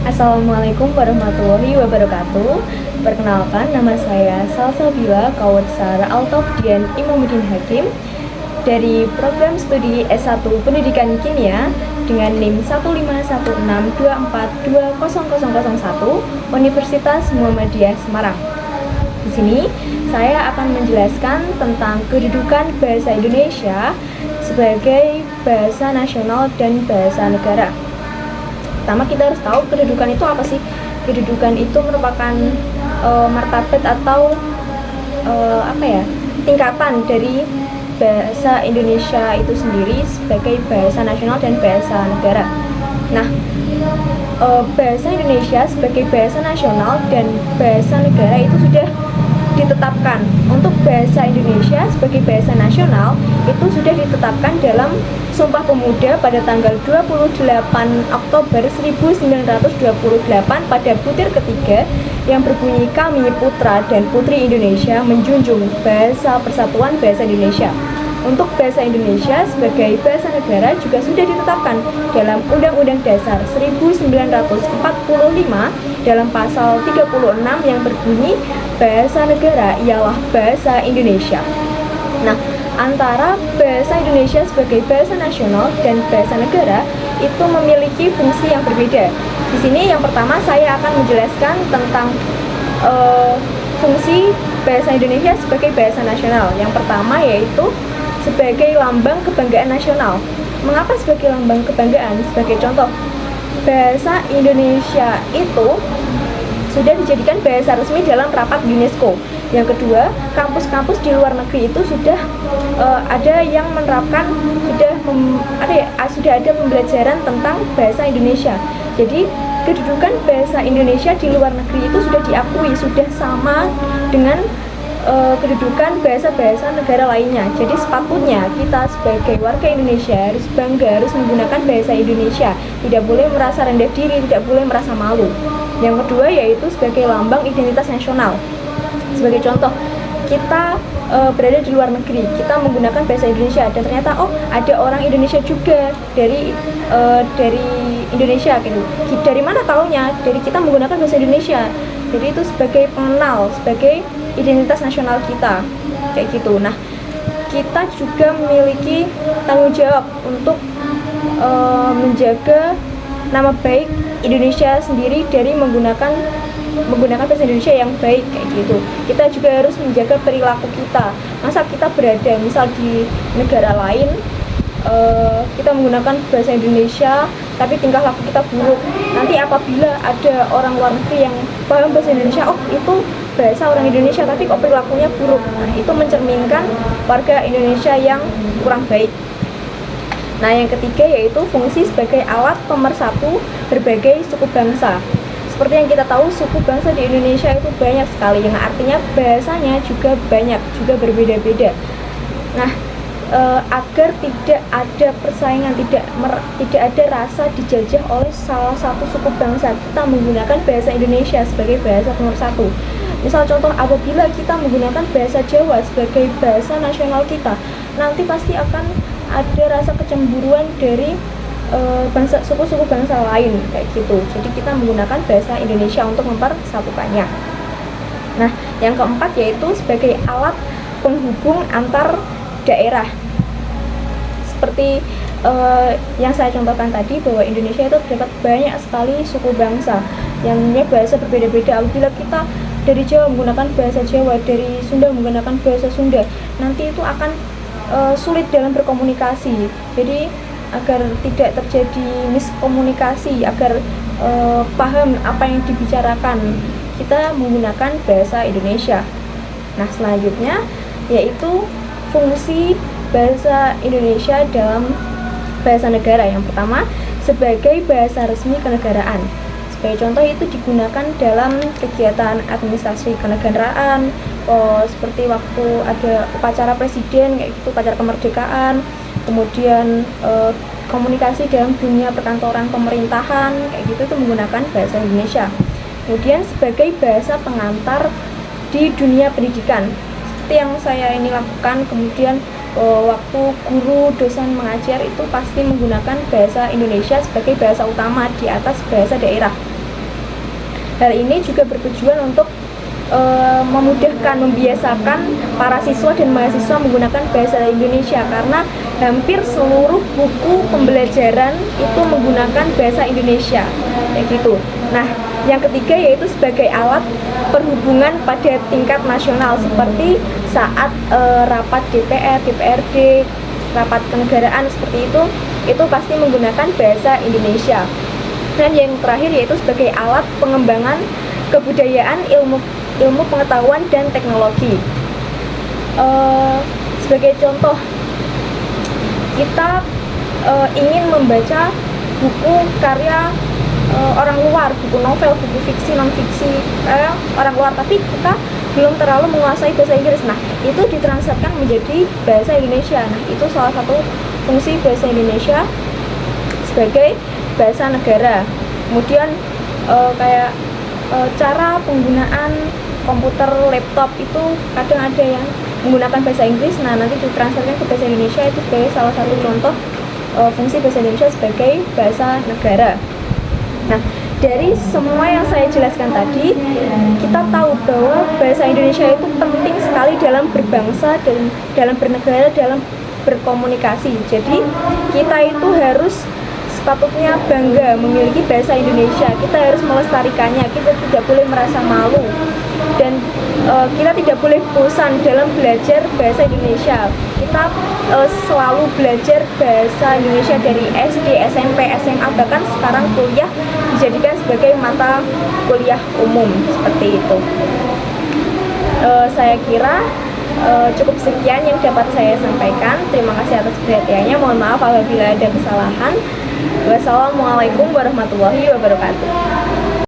Assalamualaikum warahmatullahi wabarakatuh. Perkenalkan, nama saya Salsabila Kawthar Altofdian Imamuddin Hakim dari program studi S1 Pendidikan Kimia dengan NIM 15162420001 Universitas Muhammadiyah Semarang. Di sini saya akan menjelaskan tentang kedudukan bahasa Indonesia sebagai bahasa nasional dan bahasa negara. Pertama, kita harus tahu kedudukan itu apa sih. Kedudukan itu merupakan martabat atau tingkatan dari bahasa Indonesia itu sendiri sebagai bahasa nasional dan bahasa negara. Nah, bahasa Indonesia sebagai bahasa nasional dan bahasa negara itu sudah ditetapkan. Untuk bahasa Indonesia sebagai bahasa nasional itu sudah ditetapkan dalam Sumpah Pemuda pada tanggal 28 Oktober 1928 pada butir ketiga yang berbunyi, "Kami putra dan putri Indonesia menjunjung bahasa persatuan bahasa Indonesia." Untuk bahasa Indonesia sebagai bahasa negara juga sudah ditetapkan dalam Undang-Undang Dasar 1945 dalam pasal 36 yang berbunyi, "Bahasa negara ialah bahasa Indonesia." Nah, antara bahasa Indonesia sebagai bahasa nasional dan bahasa negara itu memiliki fungsi yang berbeda. Di sini yang pertama saya akan menjelaskan tentang fungsi bahasa Indonesia sebagai bahasa nasional. Yang pertama yaitu sebagai lambang kebanggaan nasional. Mengapa sebagai lambang kebanggaan? Sebagai contoh, bahasa Indonesia itu sudah dijadikan bahasa resmi dalam rapat UNESCO. Yang kedua, kampus-kampus di luar negeri itu sudah ada yang menerapkan, sudah ada pembelajaran tentang bahasa Indonesia. Jadi kedudukan bahasa Indonesia di luar negeri itu sudah diakui, sudah sama dengan kedudukan bahasa-bahasa negara lainnya. Jadi sepatutnya kita sebagai warga Indonesia harus bangga, harus menggunakan bahasa Indonesia. Tidak boleh merasa rendah diri, tidak boleh merasa malu. Yang kedua yaitu sebagai lambang identitas nasional. Sebagai contoh, kita berada di luar negeri, kita menggunakan bahasa Indonesia dan ternyata ada orang Indonesia juga dari Indonesia gitu. Dari mana taunya? Dari kita menggunakan bahasa Indonesia. Jadi itu sebagai pengenal, sebagai identitas nasional kita, kayak gitu. Nah, kita juga memiliki tanggung jawab untuk menjaga nama baik Indonesia sendiri dari menggunakan bahasa Indonesia yang baik, kayak gitu. Kita juga harus menjaga perilaku kita. Masa kita berada misal di negara lain, kita menggunakan bahasa Indonesia tapi tingkah laku kita buruk. Nanti apabila ada orang luar negeri yang paham bahasa Indonesia, itu bahasa orang Indonesia tapi kok perilakunya buruk. Nah, itu mencerminkan warga Indonesia yang kurang baik. Nah, yang ketiga yaitu fungsi sebagai alat pemersatu berbagai suku bangsa. Seperti yang kita tahu, suku bangsa di Indonesia itu banyak sekali, yang artinya bahasanya juga banyak, juga berbeda-beda. Nah, agar tidak ada persaingan, tidak ada rasa dijajah oleh salah satu suku bangsa, kita menggunakan bahasa Indonesia sebagai bahasa nomor satu. Misal contoh, apabila kita menggunakan bahasa Jawa sebagai bahasa nasional kita, nanti pasti akan ada rasa kecemburuan dari suku-suku bangsa lain, kayak gitu. Jadi kita menggunakan bahasa Indonesia untuk mempersatukannya. Nah, yang keempat yaitu sebagai alat penghubung antar daerah. Seperti yang saya contohkan tadi, bahwa Indonesia itu terdapat banyak sekali suku bangsa yang punya bahasa berbeda-beda. Apabila kita dari Jawa menggunakan bahasa Jawa, dari Sunda menggunakan bahasa Sunda, nanti itu akan sulit dalam berkomunikasi. Jadi agar tidak terjadi miskomunikasi, agar paham apa yang dibicarakan, kita menggunakan bahasa Indonesia. Nah, selanjutnya yaitu fungsi bahasa Indonesia dalam bahasa negara. Yang pertama, sebagai bahasa resmi kenegaraan. Sebagai contoh, itu digunakan dalam kegiatan administrasi kenegaraan, seperti waktu ada upacara presiden, kayak gitu, upacara kemerdekaan. Kemudian komunikasi dalam dunia perkantoran pemerintahan, kayak gitu, itu menggunakan bahasa Indonesia. Kemudian sebagai bahasa pengantar di dunia pendidikan, seperti yang saya ini lakukan. Kemudian waktu guru dosen mengajar itu pasti menggunakan bahasa Indonesia sebagai bahasa utama di atas bahasa daerah. Hal ini juga bertujuan untuk memudahkan, membiasakan para siswa dan mahasiswa menggunakan bahasa Indonesia, karena hampir seluruh buku pembelajaran itu menggunakan bahasa Indonesia kayak gitu. Nah, yang ketiga yaitu sebagai alat perhubungan pada tingkat nasional, seperti saat rapat DPR, DPRD, rapat kenegaraan seperti itu pasti menggunakan bahasa Indonesia. Dan yang terakhir yaitu sebagai alat pengembangan kebudayaan, ilmu pengetahuan dan teknologi. Sebagai contoh, kita ingin membaca buku karya orang luar, buku novel, buku fiksi, non-fiksi orang luar, tapi kita belum terlalu menguasai bahasa Inggris. Nah, itu ditranslatekan menjadi bahasa Indonesia. Nah, itu salah satu fungsi bahasa Indonesia sebagai bahasa negara. Kemudian kayak cara penggunaan komputer, laptop itu kadang ada yang menggunakan bahasa Inggris. Nah, nanti ditranslatekan ke bahasa Indonesia, itu sebagai salah satu contoh fungsi bahasa Indonesia sebagai bahasa negara. Nah, dari semua yang saya jelaskan tadi, kita tahu bahwa bahasa Indonesia itu penting sekali dalam berbangsa dan dalam bernegara, dalam berkomunikasi. Jadi, kita itu harus sepatutnya bangga memiliki bahasa Indonesia. Kita harus melestarikannya, kita tidak boleh merasa malu, dan kita tidak boleh bosan dalam belajar bahasa Indonesia. Kita selalu belajar bahasa Indonesia dari SD, SMP, SMA, bahkan sekarang kuliah dijadikan sebagai mata kuliah umum seperti itu. Saya kira cukup sekian yang dapat saya sampaikan. Terima kasih atas perhatiannya. Mohon maaf apabila ada kesalahan. Wassalamualaikum warahmatullahi wabarakatuh.